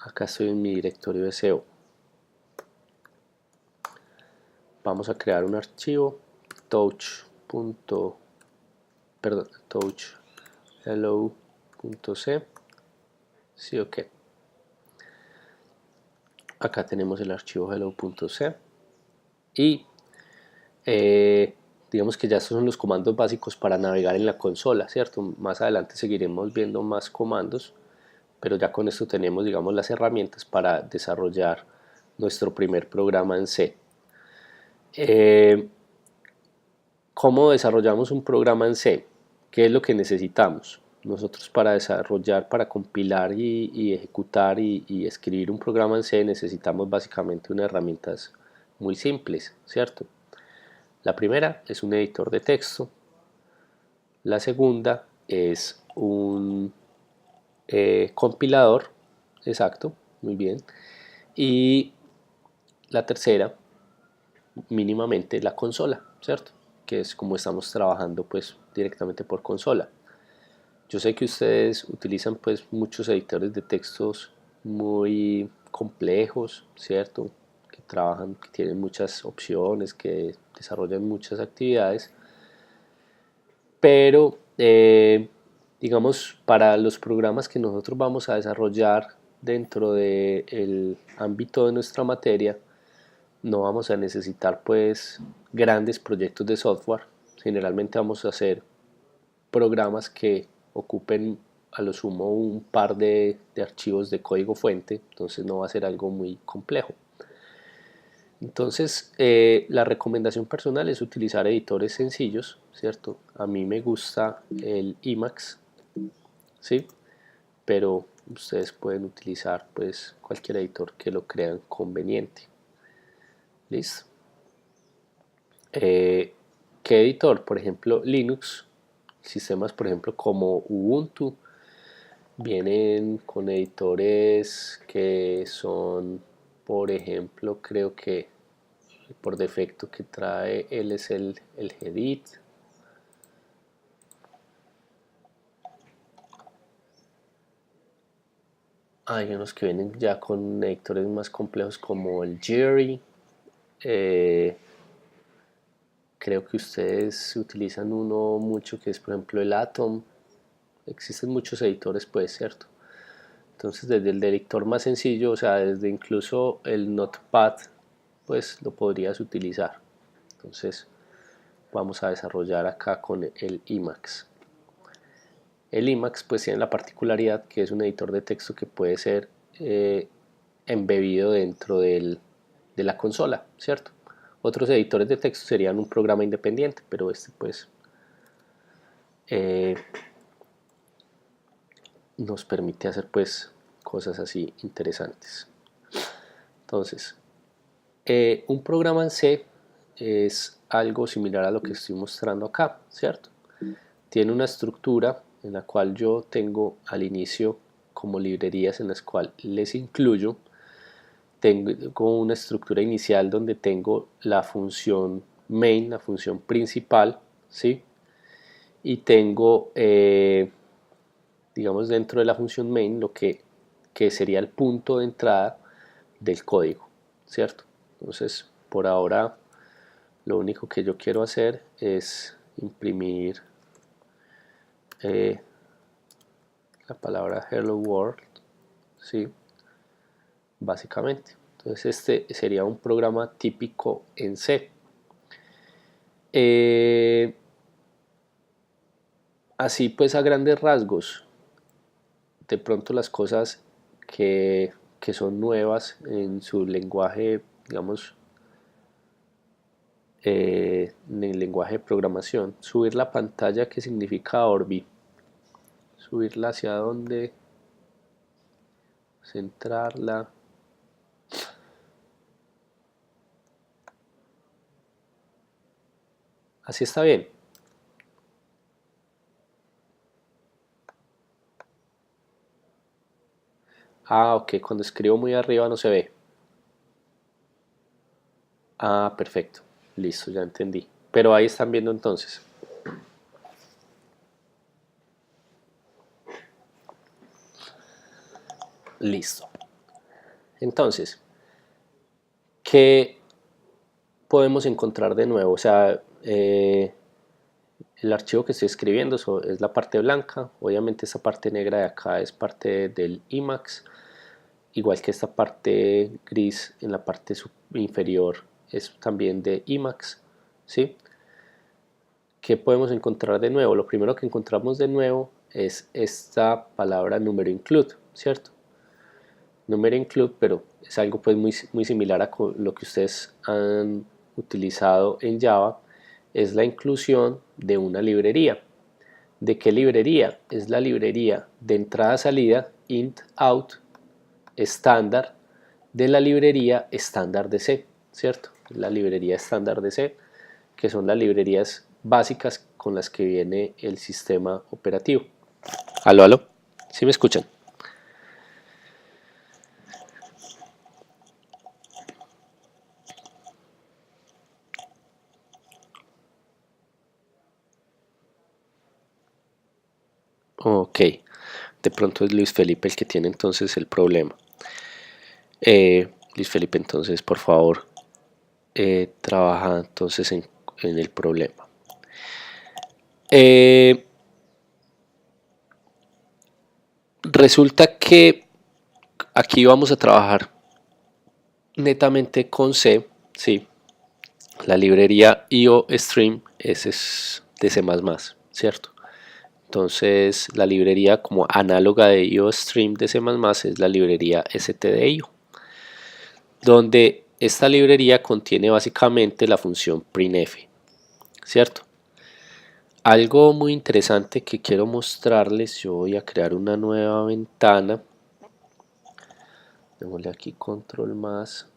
Acá estoy en mi directorio de SEO. Vamos a crear un archivo touch hello.c. Sí, ok. Acá tenemos el archivo hello.c y digamos que ya estos son los comandos básicos para navegar en la consola, ¿cierto? Más adelante seguiremos viendo más comandos, pero ya con esto tenemos, digamos, las herramientas para desarrollar nuestro primer programa en C. ¿Cómo desarrollamos un programa en C? ¿Qué es lo que necesitamos? Nosotros para desarrollar, para compilar y ejecutar y escribir un programa en C necesitamos básicamente unas herramientas muy simples, ¿cierto? La primera es un editor de texto, la segunda es un compilador, exacto, muy bien, y la tercera mínimamente la consola, ¿cierto? Que es como estamos trabajando pues directamente por consola. Yo sé que ustedes utilizan pues muchos editores de textos muy complejos, ¿cierto? Que trabajan, que tienen muchas opciones, que desarrollan muchas actividades, pero digamos para los programas que nosotros vamos a desarrollar dentro del ámbito de nuestra materia, no vamos a necesitar pues grandes proyectos de software. Generalmente vamos a hacer programas que ocupen a lo sumo un par de archivos de código fuente, entonces no va a ser algo muy complejo. Entonces la recomendación personal es utilizar editores sencillos, ¿cierto? A mí me gusta el Emacs, ¿sí? Pero ustedes pueden utilizar pues cualquier editor que lo crean conveniente. ¿Listo? ¿Qué editor? Por ejemplo, Linux, sistemas por ejemplo como Ubuntu, vienen con editores que son, por ejemplo, creo que por defecto que trae él es el Gedit. Hay unos que vienen ya con editores más complejos como el Jerry. Creo que ustedes utilizan uno mucho que es por ejemplo el Atom. Existen muchos editores, pues, ¿cierto? Entonces desde el editor más sencillo, o sea, desde incluso el Notepad, pues lo podrías utilizar. Entonces vamos a desarrollar acá con el Emacs. El Emacs pues tiene la particularidad que es un editor de texto que puede ser embebido dentro de la consola, ¿cierto? Otros editores de texto serían un programa independiente, pero este pues eh, nos permite hacer pues cosas así interesantes. Entonces, un programa en C es algo similar a lo que estoy mostrando acá, ¿cierto? Tiene una estructura en la cual yo tengo al inicio como librerías en las cuales les incluyo. Tengo una estructura inicial donde tengo la función main, la función principal, ¿sí? Y tengo, digamos, dentro de la función main lo que sería el punto de entrada del código, ¿cierto? Entonces, por ahora, lo único que yo quiero hacer es imprimir la palabra hello world, ¿sí? Básicamente. Entonces, este sería un programa típico en C. Así pues, a grandes rasgos, de pronto las cosas que son nuevas en su lenguaje, digamos, en el lenguaje de programación. Subir la pantalla, ¿qué significa Orbi? Subirla hacia dónde, centrarla. Así está bien. Ah, ok, cuando escribo muy arriba no se ve. Ah, perfecto. Listo, ya entendí. Pero ahí están viendo entonces. Listo. Entonces, ¿qué podemos encontrar de nuevo? O sea, el archivo que estoy escribiendo es la parte blanca, obviamente esta parte negra de acá es parte del Emacs, igual que esta parte gris en la parte inferior es también de Emacs, ¿sí? ¿Qué podemos encontrar de nuevo? Lo primero que encontramos de nuevo es esta palabra número include, ¿cierto? Número include, pero es algo pues muy similar a lo que ustedes han utilizado en Java, es la inclusión de una librería. ¿De qué librería? Es la librería de entrada-salida int out estándar de la librería estándar de C, ¿cierto? La librería estándar de C, que son las librerías básicas con las que viene el sistema operativo. Aló, aló, ¿sí me escuchan? Ok, de pronto es Luis Felipe el que tiene entonces el problema. Luis Felipe, entonces por favor, trabaja entonces en el problema. Resulta que aquí vamos a trabajar netamente con C, sí. La librería IOStream es de C++, ¿cierto? Entonces la librería como análoga de IOStream de C++ es la librería stdio, donde esta librería contiene básicamente la función printf, ¿cierto? Algo muy interesante que quiero mostrarles, yo voy a crear una nueva ventana, démosle aquí control más,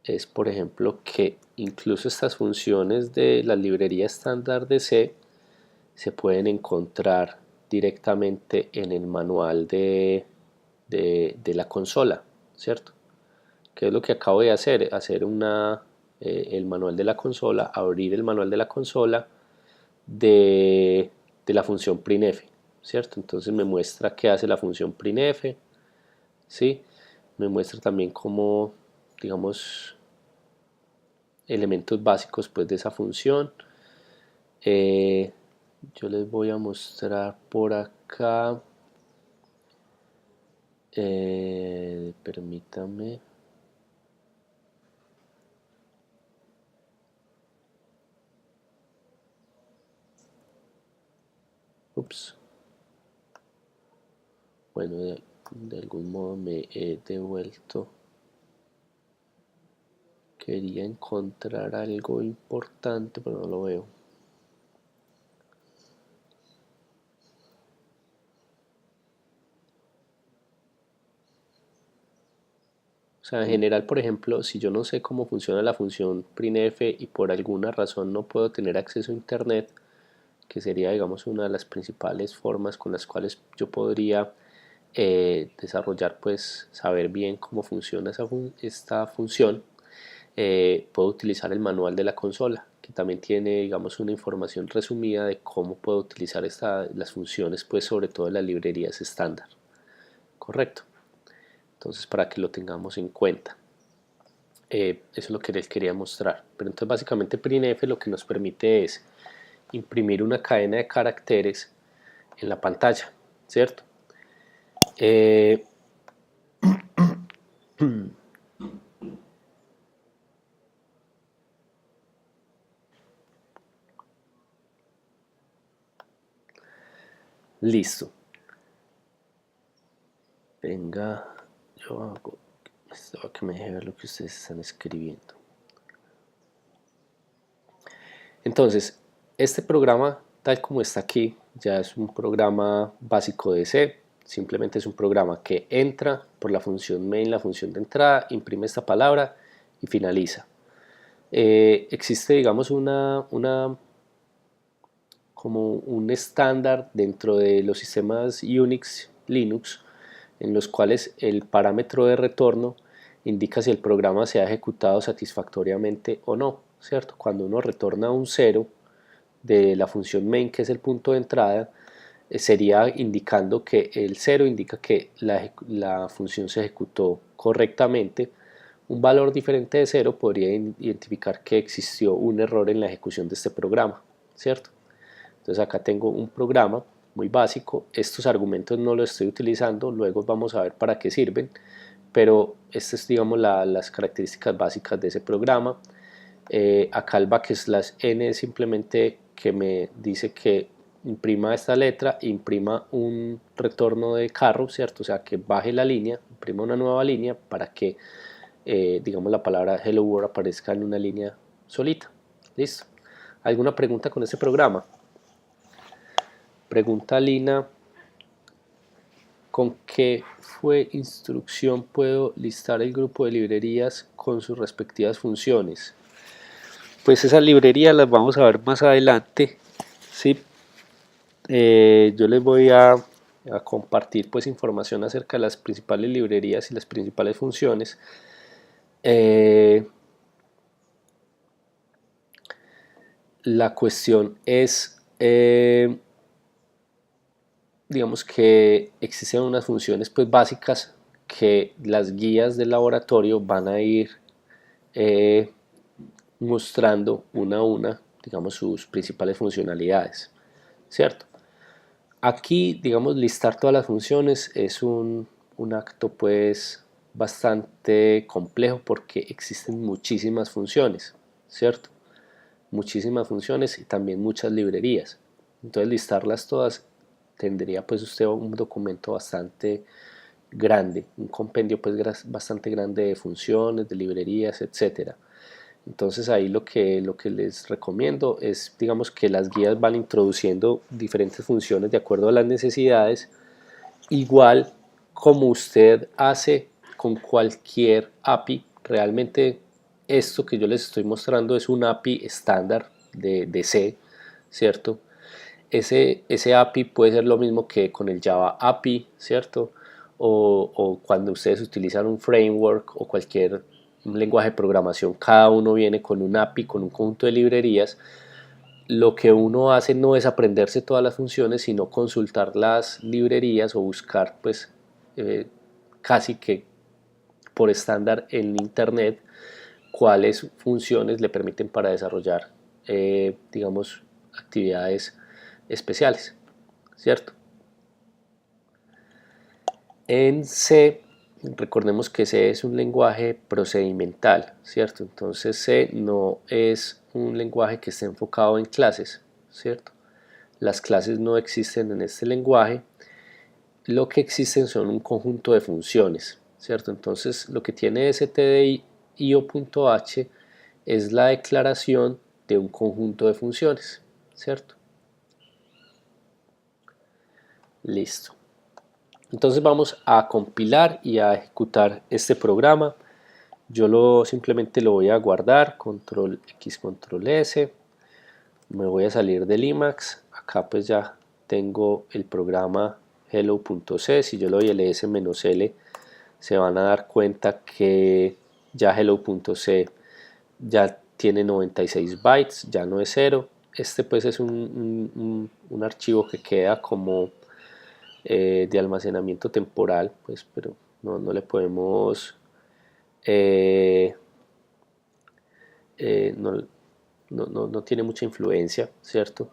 es por ejemplo que incluso estas funciones de la librería estándar de C se pueden encontrar directamente en el manual de la consola, ¿cierto? ¿Qué es lo que acabo de hacer? Hacer el manual de la consola, abrir el manual de la consola de la función printf, ¿cierto? Entonces me muestra qué hace la función printf, ¿sí? Me muestra también cómo, digamos, elementos básicos pues, de esa función. Yo les voy a mostrar por acá, permítame. Ups. Bueno, de algún modo me he devuelto. Quería encontrar algo importante, pero no lo veo. O sea, en general, por ejemplo, si yo no sé cómo funciona la función printf y por alguna razón no puedo tener acceso a internet, que sería, digamos, una de las principales formas con las cuales yo podría desarrollar, pues, saber bien cómo funciona esta función, puedo utilizar el manual de la consola, que también tiene, digamos, una información resumida de cómo puedo utilizar las funciones, pues, sobre todo en las librerías estándar. Correcto. Entonces, para que lo tengamos en cuenta. Eso es lo que les quería mostrar. Pero entonces básicamente printf lo que nos permite es imprimir una cadena de caracteres en la pantalla, ¿cierto? Listo. Venga, yo hago esto para que me deje ver lo que ustedes están escribiendo. Entonces, este programa, tal como está aquí, ya es un programa básico de C. Simplemente es un programa que entra por la función main, la función de entrada, imprime esta palabra y finaliza. Existe, digamos, como un estándar dentro de los sistemas Unix, Linux, en los cuales el parámetro de retorno indica si el programa se ha ejecutado satisfactoriamente o no, ¿cierto? Cuando uno retorna un 0 de la función main, que es el punto de entrada, sería indicando que el 0 indica que la función se ejecutó correctamente. Un valor diferente de 0 podría identificar que existió un error en la ejecución de este programa, ¿cierto? Entonces acá tengo un programa muy básico, estos argumentos no los estoy utilizando, luego vamos a ver para qué sirven, pero estas es, digamos, las características básicas de ese programa. Acá el \n es simplemente que me dice que imprima esta letra, imprima un retorno de carro, ¿cierto? O sea, que baje la línea, imprima una nueva línea para que, digamos, la palabra Hello World aparezca en una línea solita. ¿Listo? ¿Alguna pregunta con este programa? Pregunta Lina, ¿con qué instrucción puedo listar el grupo de librerías con sus respectivas funciones? Pues esas librerías las vamos a ver más adelante, ¿sí? Yo les voy a compartir pues información acerca de las principales librerías y las principales funciones. La cuestión es, digamos que existen unas funciones pues básicas que las guías del laboratorio van a ir mostrando una a una, digamos, sus principales funcionalidades, ¿cierto? Aquí, digamos, listar todas las funciones es un acto pues bastante complejo porque existen muchísimas funciones, ¿cierto? Muchísimas funciones y también muchas librerías. Entonces listarlas todas tendría pues usted un documento bastante grande, un compendio pues bastante grande de funciones, de librerías, etcétera. Entonces ahí lo que les recomiendo es, digamos, que las guías van introduciendo diferentes funciones de acuerdo a las necesidades, igual como usted hace con cualquier API. Realmente esto que yo les estoy mostrando es un API estándar de C, ¿cierto? Ese API puede ser lo mismo que con el Java API, ¿cierto? O cuando ustedes utilizan un framework o cualquier lenguaje de programación, cada uno viene con un API, con un conjunto de librerías. Lo que uno hace no es aprenderse todas las funciones, sino consultar las librerías o buscar pues casi que por estándar en internet cuáles funciones le permiten para desarrollar digamos actividades especiales, ¿cierto? En C, recordemos que C es un lenguaje procedimental, ¿cierto? Entonces C no es un lenguaje que esté enfocado en clases, ¿cierto? Las clases no existen en este lenguaje, lo que existen son un conjunto de funciones, ¿cierto? Entonces lo que tiene stdio.h es la declaración de un conjunto de funciones, ¿cierto? Listo. Entonces vamos a compilar y a ejecutar este programa. Yo simplemente lo voy a guardar, control X, control S. Me voy a salir del Emacs. Acá pues ya tengo el programa hello.c. Si yo le doy ls-l, se van a dar cuenta que ya hello.c ya tiene 96 bytes, ya no es 0. Este pues es un archivo que queda como de almacenamiento temporal, pues, pero no le podemos eh, no tiene mucha influencia, ¿cierto?